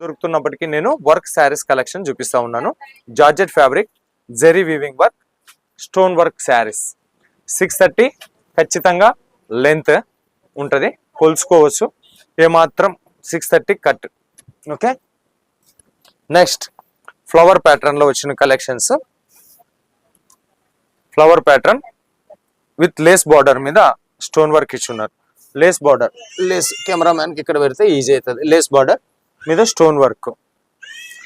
దొరుకుతున్నప్పటికీ నేను work saris collection చూపిస్తా ఉన్నాను. Georgette fabric, zari weaving work, stone work saris. 630 ఖచ్చితంగా లెంత్ ఉంటుంది, కొలుచుకోవచ్చు. ఏమాత్రం 630 cut. Okay, next flower pattern లో వచ్చిన collections. Flower pattern with lace border మీద స్టోన్ వర్క్ ఇచ్చున్నారు. లేస్ బార్డర్, లేస్ కెమెరామ్యాన్ కి ఇక్కడ పెడితే ఈజీ అవుతుంది. లేస్ బార్డర్ మీద స్టోన్ వర్క్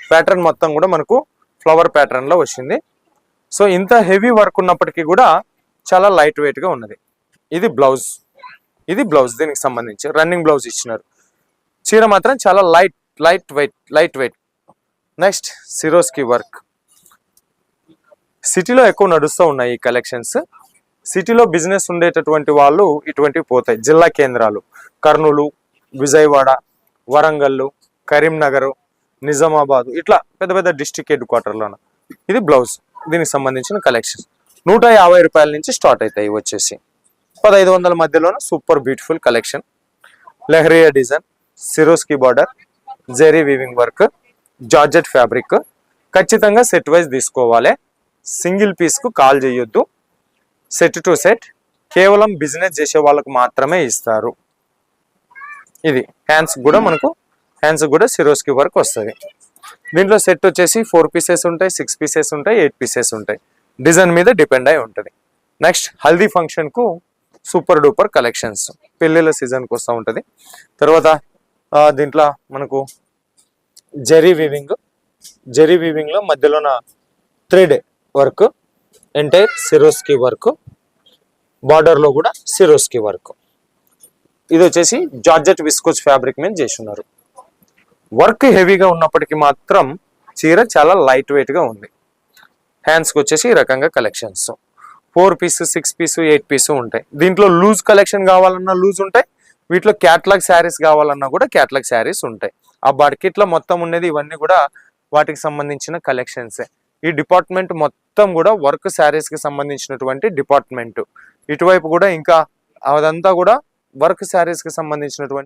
ప్యాటర్న్ మొత్తం కూడా మనకు ఫ్లవర్ ప్యాటర్న్ లో వచ్చింది. సో ఇంత హెవీ వర్క్ ఉన్నప్పటికీ కూడా చాలా లైట్ వెయిట్ గా ఉన్నది. ఇది బ్లౌజ్, ఇది బ్లౌజ్, దీనికి సంబంధించి రన్నింగ్ బ్లౌజ్ ఇచ్చినారు. చీర మాత్రం చాలా light weight. Next Swarovski work. సిటీలో ఎక్కువ నడుస్తూ ఉన్నాయి ఈ కలెక్షన్స్. సిటీలో బిజినెస్ ఉండేటటువంటి వాళ్ళు ఇటువంటివి పోతాయి. జిల్లా కేంద్రాలు కర్నూలు, విజయవాడ, వరంగల్, కరీంనగర్, నిజామాబాద్, ఇట్లా పెద్ద పెద్ద డిస్ట్రిక్ట్ హెడ్ క్వార్టర్లోన. ఇది బ్లౌజ్, దీనికి సంబంధించిన కలెక్షన్ 150 రూపాయల నుంచి స్టార్ట్ అవుతాయి. వచ్చేసి 1500 మధ్యలోన super beautiful collection. Leheriya design, Swarovski border, zari weaving work, georgette fabric. ఖచ్చితంగా సెట్ వైజ్ తీసుకోవాలి, సింగిల్ పీస్ కు కాల్ చేయొద్దు. సెట్ టు సెట్ కేవలం బిజినెస్ చేసే వాళ్ళకు మాత్రమే ఇస్తారు. ఇది హ్యాండ్స్ కూడా మనకు, హ్యాండ్స్ కూడా సిరోస్కి వర్క్ వస్తుంది. దీంట్లో సెట్ వచ్చేసి 4 పీసెస్ ఉంటాయి, 6 పీసెస్ ఉంటాయి, 8 పీసెస్ ఉంటాయి. డిజైన్ మీద డిపెండ్ అయి ఉంటుంది. నెక్స్ట్ హల్దీ ఫంక్షన్ కు సూపర్ డూపర్ కలెక్షన్స్, పెళ్లిళ్ళ సీజన్ కు వస్తూ ఉంటుంది. తర్వాత దీంట్లో మనకు జెరీ వీవింగ్ లో మధ్యలోన thread work, entire Swarovski work, border లో కూడా సిరోస్కి వర్క్. ఇది వచ్చేసి జార్జెట్ విస్కోస్ ఫ్యాబ్రిక్ మీద చేస్తున్నారు. వర్క్ హెవీగా ఉన్నప్పటికీ మాత్రం చీర చాలా లైట్ వెయిట్ గా ఉంది. హ్యాండ్స్ కి వచ్చేసి ఈ రకంగా కలెక్షన్స్ 4 పీస్, 6 పీస్, 8 పీస్ ఉంటాయి. దీంట్లో లూజ్ కలెక్షన్ కావాలన్నా లూజ్ ఉంటాయి. వీటిలో క్యాటలాగ్ శారీస్ కావాలన్నా కూడా క్యాటలాగ్ శారీస్ ఉంటాయి. ఆ బడ్కెట్ లో మొత్తం ఉండేది ఇవన్నీ కూడా వాటికి సంబంధించిన కలెక్షన్సే. ఈ డిపార్ట్మెంట్ మొత్తం కూడా వర్క్ శారీస్ కి సంబంధించినటువంటి డిపార్ట్మెంట్. ఇటువైపు కూడా ఇంకా అదంతా కూడా వర్క్ శారీస్ కి సంబంధించినటువంటి